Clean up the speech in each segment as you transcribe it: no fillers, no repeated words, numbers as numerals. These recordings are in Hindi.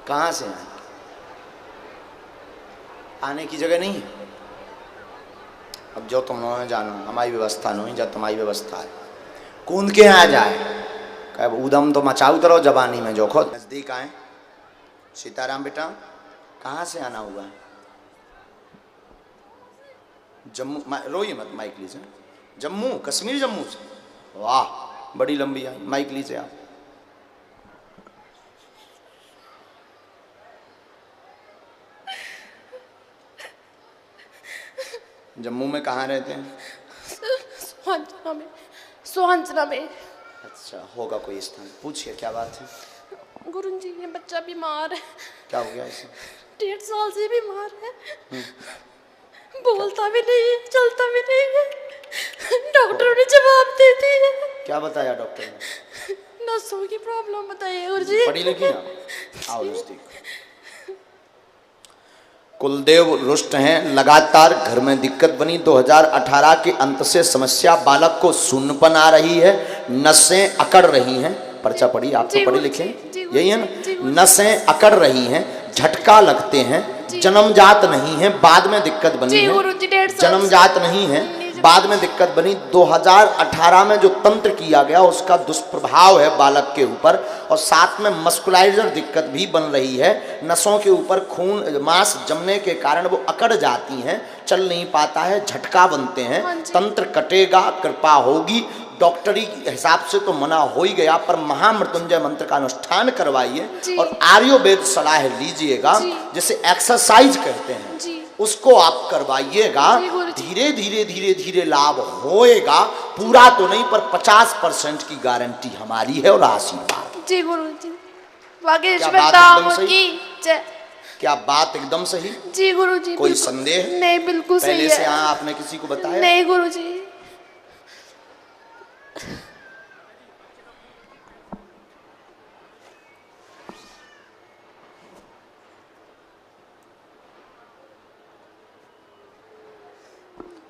कहाँ से आए? आने की जगह नहीं है। अब जो तुम लोगों ने जानो हमारी व्यवस्था नहीं, जब तुम्हारी व्यवस्था है कूद के आ जाए कह उदम तो मचाऊ करो जवानी में जो खुद नजदीक आए। सीताराम बेटा कहाँ से आना हुआ है? जम्मू, रोइए मत, माइक लीजिए। जम्मू कश्मीर, जम्मू से, वाह बड़ी लंबी आई, माइक लीजिए आप। जम्मू में कहाँ रहते हैं? सुहांजना में। सुहांजना में। अच्छा, होगा कोई स्थान, पूछिए क्या बात है? गुरुजी ये बच्चा बीमार है। क्या हो गया इसे? 1.5 साल से बीमार है। बोलता भी नहीं है, चलता भी नहीं है। डॉक्टरों ने जवाब दे दी है। क्या बताया डॉक्टर ने? नसों की प्रॉब्लम बताई है गुरुजी। पढ़ी लिखी ना? आओ नजदीक। कुलदेव रुष्ट हैं, लगातार घर में दिक्कत बनी। 2018 के अंत से समस्या, बालक को शून्यपन आ रही है, नसें अकड़ रही हैं। पर्चा पढ़ी, आप तो पढ़े लिखे, यही है ना? नसें अकड़ रही हैं, झटका लगते हैं, जन्मजात नहीं है, बाद में दिक्कत बनी है। जन्मजात नहीं है, बाद में दिक्कत बनी। 2018 में जो तंत्र किया गया उसका दुष्प्रभाव है बालक के ऊपर, और साथ में मस्कुलाइजर दिक्कत भी बन रही है। नसों के ऊपर खून मांस जमने के कारण वो अकड़ जाती हैं, चल नहीं पाता है, झटका बनते हैं। तंत्र कटेगा, कृपा होगी। डॉक्टरी के हिसाब से तो मना हो ही गया, पर महामृत्युंजय मंत्र का अनुष्ठान करवाइए और आयुर्वेद सलाह लीजिएगा, जिसे एक्सरसाइज कहते हैं, उसको आप करवाइएगा। धीरे धीरे धीरे धीरे लाभ होएगा, पूरा तो नहीं पर 50% की गारंटी हमारी है और आशीर्वाद। जी गुरुजी, वागेश्वर धाम की जय। क्या बात एकदम सही? जी गुरुजी। कोई संदेह? नहीं, बिल्कुल सही है। पहले से आपने किसी को बताया? नहीं गुरुजी।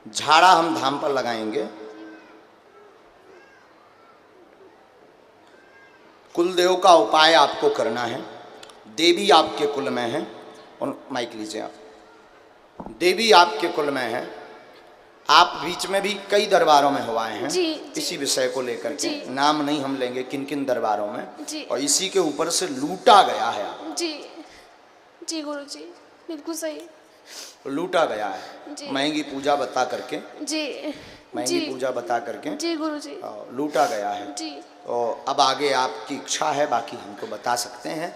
झाड़ा हम धाम पर लगाएंगे। कुलदेव का उपाय आपको करना है। देवी आपके कुल में है, और माइक लीजिए आप। देवी आपके कुल में है। आप बीच में भी कई दरबारों में हुए हैं इसी विषय को लेकर के, नाम नहीं हम लेंगे किन किन दरबारों में, और इसी के ऊपर से लूटा गया है आप। जी जी गुरुजी, बिल्कुल सही, लूटा गया है। महंगी पूजा बता करके, महंगी पूजा बता करके, जी गुरुजी, लूटा गया है। जी। तो अब आगे आपकी इच्छा है, बाकी हमको बता सकते हैं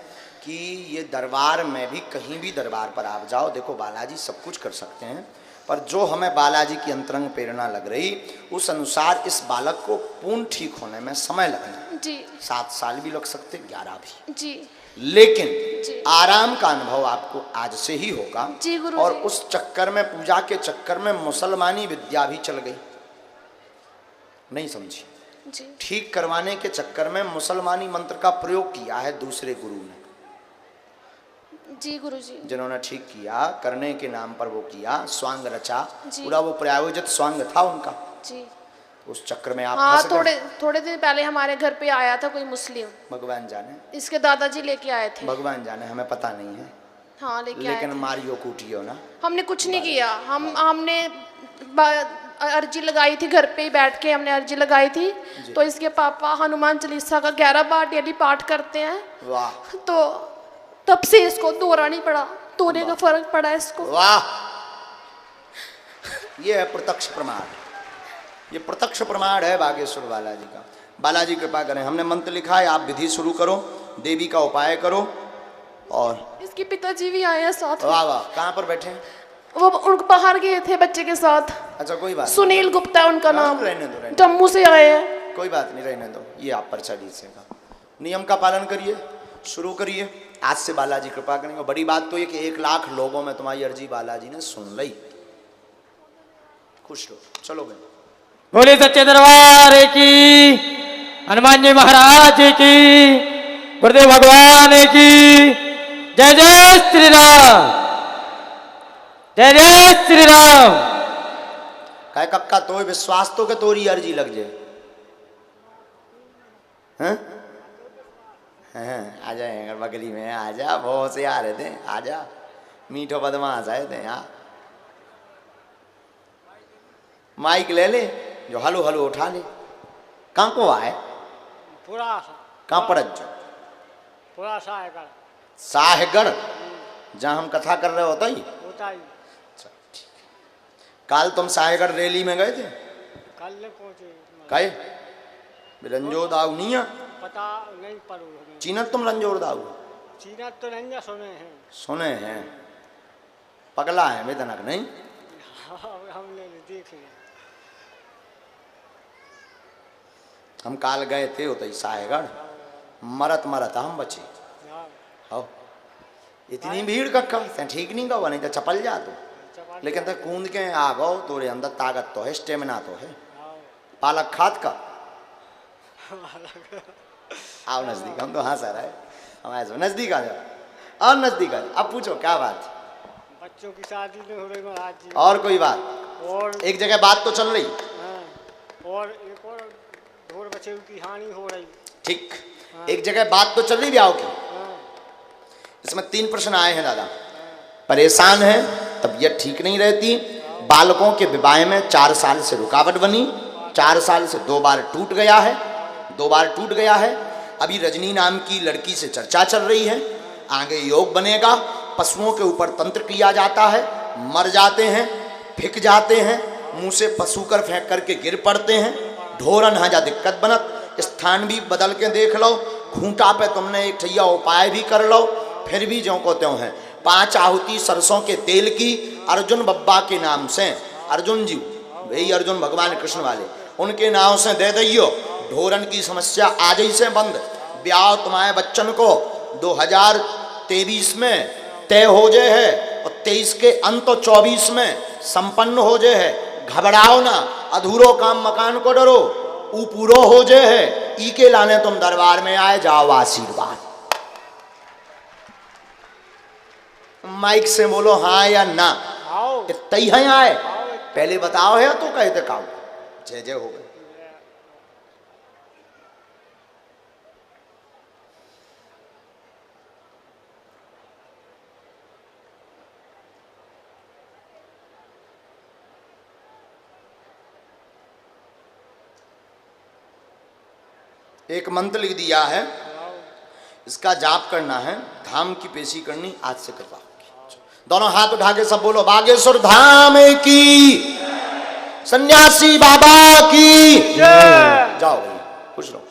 कि ये दरबार में भी, कहीं भी दरबार पर आप जाओ, देखो बालाजी सब कुछ कर सकते हैं, पर जो हमें बालाजी की अंतरंग प्रेरणा लग रही उस अनुसार इस बालक को पूर्ण ठीक होने में समय लगना जी। 7 साल भी लग सकते, 11 भी जी। लेकिन जी। आराम का अनुभव आपको आज से ही होगा जी। और उस चक्कर में, पूजा के चक्कर में मुसलमानी विद्या भी चल गई, नहीं समझी जी। ठीक करवाने के चक्कर में मुसलमानी मंत्र का प्रयोग किया है दूसरे गुरु ने जी। गुरुजी, जिन्होंने ठीक किया, करने के नाम पर वो किया, स्वांग रचा, पूरा वो प्रायोजित स्वांग था उनका जी। उस चक्र में आप थोड़े दिन पहले हमारे घर पे आया था कोई मुस्लिम, भगवान जाने, इसके दादाजी लेके आए थे, भगवान जाने, हमें पता नहीं है। हाँ, लेकिन मारियो कूटियो ना, हमने कुछ नहीं किया। हमने अर्जी लगाई थी, घर पे ही बैठ के हमने अर्जी लगाई थी। तो इसके पापा हनुमान चालीसा का 11 बार डेली पाठ करते हैं। वाह। तो तब से इसको दौरा नहीं पड़ा, तोड़ने का फर्क पड़ा इसको। वाह, ये है प्रत्यक्ष प्रमाण, ये प्रत्यक्ष प्रमाण है बागेश्वर बालाजी का। बालाजी कृपा करें। हमने मंत्र लिखा है, आप विधि शुरू करो, देवी का उपाय करो। और इसके पिताजी भी आए हैं साथ। वाह वाह, कहाँ पर बैठे हैं वो? उनको बाहर गए थे बच्चे के साथ। अच्छा, कोई बात। सुनील गुप्ता उनका नाम, रहने दो, जम्मू से आए हैं। कोई बात नहीं, रहने दो। ये आप पर्चा लीजिएगा, नियम का पालन करिए, शुरू करिए। आज से बालाजी कृपा करेंगे। बड़ी बात तो ये कि 1 लाख लोगों में तुम्हारी अर्जी बालाजी ने सुन ली। खुश रहो, चलो गए। बोले सच्चे दरबार की, हनुमान जी महाराज की, गुरुदेव भगवान की जय। जय श्री राम, जय जय श्री राम। कहे कक्का तो विश्वास तो के तोरी अर्जी लग जाए हैं? आ जाए बगली में, आ जा, बहुत से आ रहे थे, आ जा, मीठो बदमाश आए थे यहाँ। माइक ले ले, जो हलो हलो उठा ले। कहाँ को आए? पूरा कहाँ पड़त जो? पूरा साहेगढ़ साहेगढ़, जहाँ हम कथा कर रहे होता ही। होता ही। काल तुम साहेगढ़ रैली में गए थे? कल ले पहुंचे। कहे रंजो दाऊ नहीं है? पता नहीं पर हमें। चीनत तुम रंजोर दाऊ? चीना तो नहीं सुने हैं। सुने हैं, पगला है वेदनक नहीं? हमने देख लिया। हम काल गए थे उतई साहेगढ़, मरत मरत हम बचे। हो इतनी भीड़ कक्का ते ठीक नहीं गवा, नहीं तो चपल जा तू। लेकिन तो कूद के आ गो, तोरे अंदर ताकत तो है, स्टेमिना तो है। पालक खाद का आओ नजदीक, हम तो हंस रहे, हमारे नजदीक आ जाओ और नजदीक आ जाओ। अब पूछो क्या बात? बच्चों की शादी नहीं हो रही महाराज जी। और कोई बात? और एक जगह बात तो चल रही। हाँ, और एक और ढोर बच्चे की हानि हो रही। ठीक, एक जगह बात तो चल रही ब्याह की। हाँ, इसमें 3 प्रश्न आए हैं दादा। परेशान है, तबीयत ठीक नहीं रहती, बालकों के विवाह में 4 साल से रुकावट बनी, 4 साल से 2 बार टूट गया है, 2 बार टूट गया है। अभी रजनी नाम की लड़की से चर्चा चल रही है, आगे योग बनेगा, पशुओं के ऊपर तंत्र किया जाता है, मर जाते हैं, फिक जाते हैं, मुंह से पशु कर फेंक करके गिर पड़ते हैं, ढोरन हाँ जा दिक्कत बनत, स्थान भी बदल के देख लो, खूंटा पे तुमने एक ठैया उपाय भी कर लो, फिर भी ज्यों को त्यों है। 5 आहुति सरसों के तेल की अर्जुन बब्बा के नाम से, अर्जुन जी वही अर्जुन भगवान कृष्ण वाले, उनके नाम से दे दियो, ढोरन की समस्या आज ही से बंद। ब्याह तुम्हारे बच्चन को 2023 में तय हो जाए है और 23 के अंत 24 में संपन्न हो जाए है। घबराओ ना, अधूरो काम मकान को डरो, ऊ पूरो हो जाए है। ई के लाने तुम दरबार में आए, जाओ आशीर्वाद। माइक से बोलो हाँ या ना। आओ तई है आए, पहले बताओ है तो कहते काओ। जय जय हो गए। एक मंत्र लिख दिया है, इसका जाप करना है, धाम की पेशी करनी, आज से करवाओगे। दोनों हाथ उठा के सब बोलो, बागेश्वर धाम की, सन्यासी बाबा की। जाओ भाई, खुश रहो।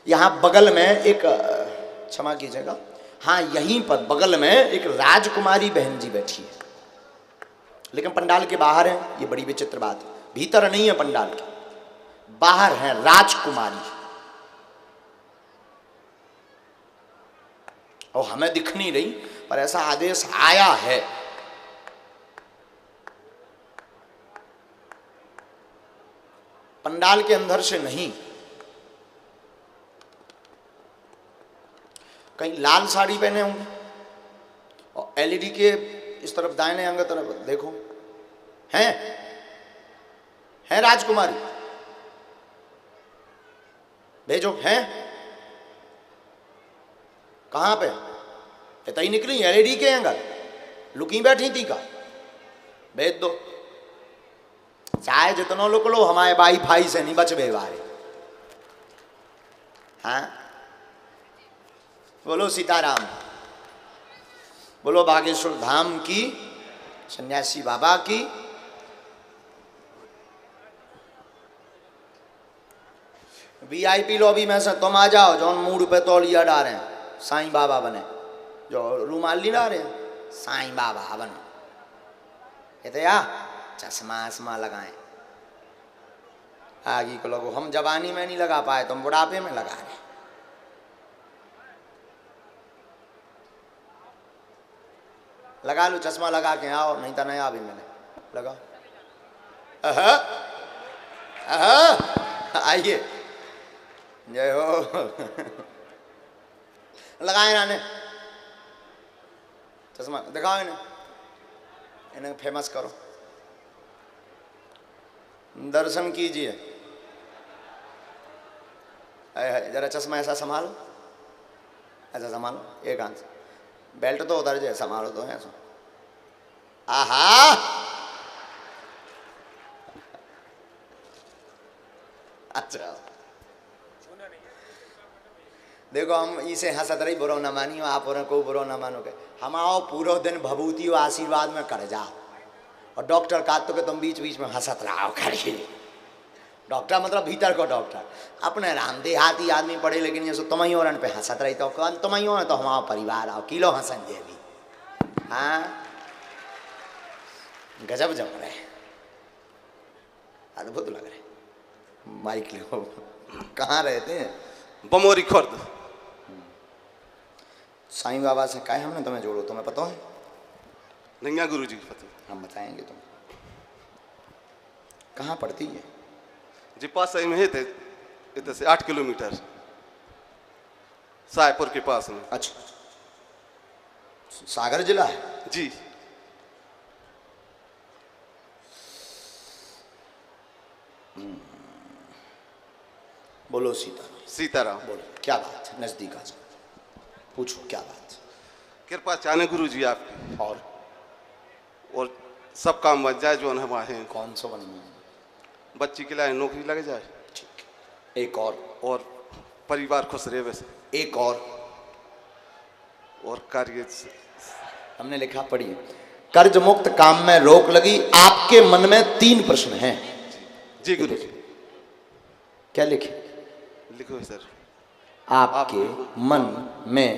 यहां बगल में एक, क्षमा कीजिएगा, हाँ यहीं पर बगल में एक राजकुमारी बहन जी बैठी है, लेकिन पंडाल के बाहर है। ये बड़ी विचित्र बात है, भीतर नहीं है पंडाल के, बाहर है राजकुमारी, और हमें दिख नहीं रही, पर ऐसा आदेश आया है। पंडाल के अंदर से नहीं, कहीं लाल साड़ी पहने होंगे, और एलईडी के इस तरफ दाहिने अंग तरफ देखो, हैं राजकुमारी, भेजो, हैं कहां पे? इतनी निकली एलईडी के अंदर, लुकी बैठी थी का, भेज दो। चाहे जितनो लुक लो, हमारे वाई फाई से नहीं बच बेवारे। हाँ बोलो सीताराम, बोलो बागेश्वर धाम की, सन्यासी बाबा की। वीआईपी लॉबी में से तुम आ जाओ, जो मूड पे तौलिया डाल रहे हैं, साईं बाबा बने, जो रूमाल नहीं डाल रहे हैं, साईं बाबा बनो। कहते या चश्मा आसमा लगाएं, आगे को लोगों, हम जवानी में नहीं लगा पाए, तुम बुढ़ापे में लगा रहे। लगा लो चश्मा, लगा के आओ, नहीं तो नया भी मैंने लगा। आइए, जय हो। लगाए ना ने चश्मा, दिखाओ इन्हें, इन्हें फेमस करो, दर्शन कीजिए। जरा चश्मा ऐसा संभालो, ऐसा संभालो, एक हाथ से बेल्ट तो उधर जाए, संभालो तो ऐसा। आहा, अच्छा देखो हम इसे हंसत रही बुरो न मानियो, आप को बुरो न मानो के हम आओ पूरा दिन भभूति और आशीर्वाद में कर जाओ, और डॉक्टर का तो के तुम बीच बीच में हंसत रहो खड़ी। डॉक्टर मतलब भीतर को डॉक्टर, अपने राम देहाती आदमी पढ़े, लेकिन ये सो तुम ही और पे हंसत रही तो तुम ही हो तो हमारा परिवार आओ किलो हंसन जे भी। हाँ गजब जम रहे, अद्भुत लग रहे। माइक लो, कहाँ रहते हैं? बमोरी खुर्द। साईं बाबा से कहे हमने तुम्हें जोड़ो, तुम्हें पता है? नैया गुरु जी की पता, हम बताएंगे तुम कहाँ पड़ती है। जी पास में है थे, इधर से 8 किलोमीटर सायपुर के पास में। अच्छा, सागर जिला है जी। बोलो सीता, सीताराम। बोलो क्या बात है? नजदीक आ जाओ, पूछो क्या बात। कृपा चाहने गुरु जी आपकी, और सब काम बच जाए जो हमारे हैं। कौन सा बनना? बच्ची के लिए नौकरी लग जाए, ठीक। एक और परिवार खुश रहे वैसे। एक और कार्य हमने लिखा, पढ़िए। कर्ज मुक्त काम में रोक लगी, आपके मन में 3 प्रश्न हैं। जी गुरु जी। क्या लिखे? लिखो सर। आपके मन में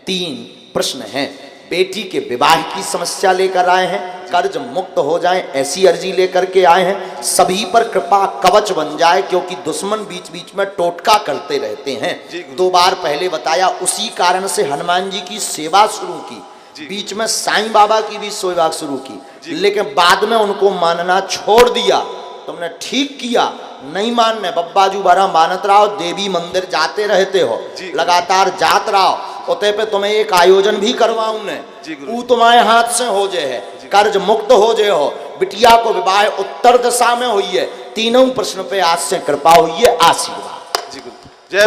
3 प्रश्न हैं। बेटी के विवाह की समस्या लेकर आए हैं, कर्ज मुक्त हो जाएं ऐसी अर्जी लेकर के आए हैं, सभी पर कृपा कवच बन जाए, क्योंकि दुश्मन बीच बीच में टोटका करते रहते हैं। 2 बार पहले बताया, उसी कारण से हनुमान जी की सेवा शुरू की, बीच में साईं बाबा की भी सेवा शुरू की, लेकिन बाद में उनको मानना छोड़ दिया। तुमने ठीक किया, नहीं मानने बब्बाजू बारा मानत रहो, देवी मंदिर जाते रहते हो, लगातार जात रहो। उते पे तुम्हें एक आयोजन भी करवाऊं ने, वो तुम्हारे हाथ से हो जाए है, कर्ज मुक्त हो जाए हो, बिटिया को विवाह उत्तर दिशा में हुई है, 3 प्रश्न पे आज से कृपा हुई है, आशीर्वाद। जी गुरु। जय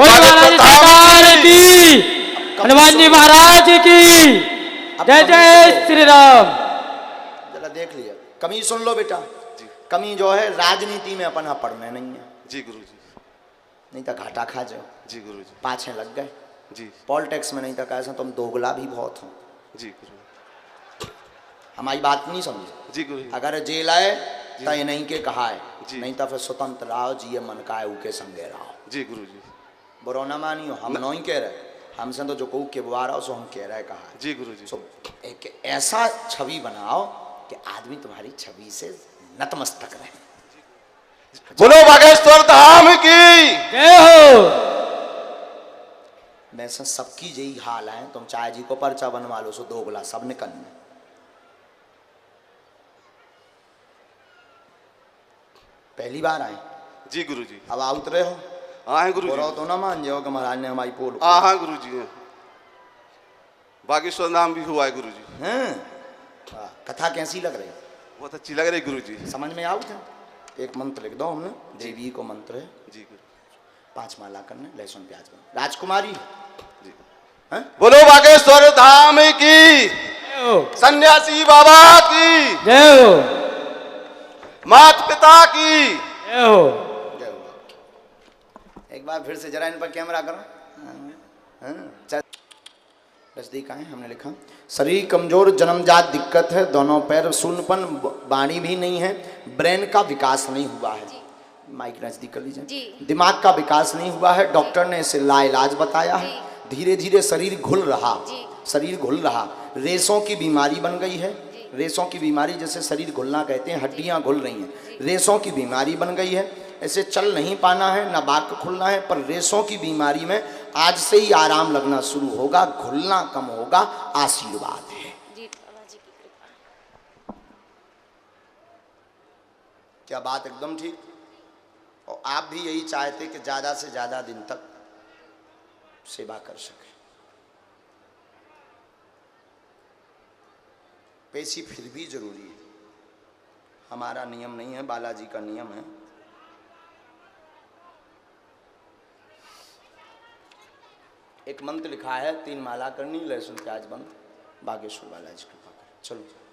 हनुमान जी महाराज की जय। जय श्री राम। जरा देख लिया, कमी सुन लो बेटा, कमी जो है राजनीति में अपना पढ़ने नहीं है। जी गुरु जी। नहीं तो घाटा खा जाओ। जी गुरु जी। पाछे लग गए जी। पॉलिटिक्स में, नहीं तो कैसे तुम दोगला भी बहुत हो। जी गुरु। हमारी बात नहीं समझे। जी गुरु। अगर जेल आए तो ये नहीं के कहा है, जी। नहीं तो फिर स्वतंत्र रहो, जिये मन का है उके संगे रहो। जी गुरु जी। बुरो ना मानियो, हम नहीं कह रहे, हमसे तो जो कहू के बुआ रहा सो हम कह रहे कहा। जी गुरु जी। सो एक ऐसा छवि बनाओ कि आदमी तुम्हारी छवि से नतमस्तक रहे। बोलो बागेश्वर धाम की जय हो। वैसे सबकी यही हाल है, तुम चाय जी को पर्चा बनवा लो सो दोगला सब निकल में। पहली बार आए? जी गुरु जी। अब आ उतरे हो? हाँ है गुरु जी। तो ना मान जाओ कि महाराज ने हमारी पोल। हाँ गुरु जी। बागेश्वर नाम भी हुआ है गुरु जी। हैं? कथा कैसी लग रही? बहुत अच्छी लग रही गुरु जी। समझ में आओ क्या? एक मंत्र लिख दो हमने, देवी को मंत्र है। जी गुरु। 5 माला करने, लहसुन प्याज करने। राजकुमारी जी। हैं? बोलो बागेश्वर धाम की, जय हो। सन्यासी बाबा की जय हो। माता पिता की जय हो। जय हो। एक बार फिर से जरा इन पर कैमरा करो। हाँ, नजदीक आए। हमने लिखा, शरीर कमजोर, जन्मजात दिक्कत है, दोनों पैर शून्यपन, वाणी भी नहीं है, ब्रेन का विकास नहीं हुआ है। माइक नजदीक कर लीजिए। दिमाग का विकास नहीं हुआ है, डॉक्टर ने इसे लाइलाज बताया है। धीरे धीरे शरीर घुल रहा, शरीर घुल रहा, रेशों की बीमारी बन गई है। रेशों की बीमारी, जैसे शरीर घुलना कहते हैं, हड्डियां घुल रही हैं, रेशों की बीमारी बन गई है। ऐसे चल नहीं पाना है, ना बाक खुलना है, पर रेशों की बीमारी में आज से ही आराम लगना शुरू होगा, घुलना कम होगा, आशीर्वाद है। जी बाबा जी की कृपा। क्या बात एकदम ठीक। और आप भी यही चाहते कि ज़्यादा से ज़्यादा दिन तक सेवा कर सके। पेशी फिर भी जरूरी है, हमारा नियम नहीं है, बालाजी का नियम है। एक मंत्र लिखा है, 3 माला करनी, लहसुन प्याज बंद, बागेश्वर बालाजी कृपा करें। चलो।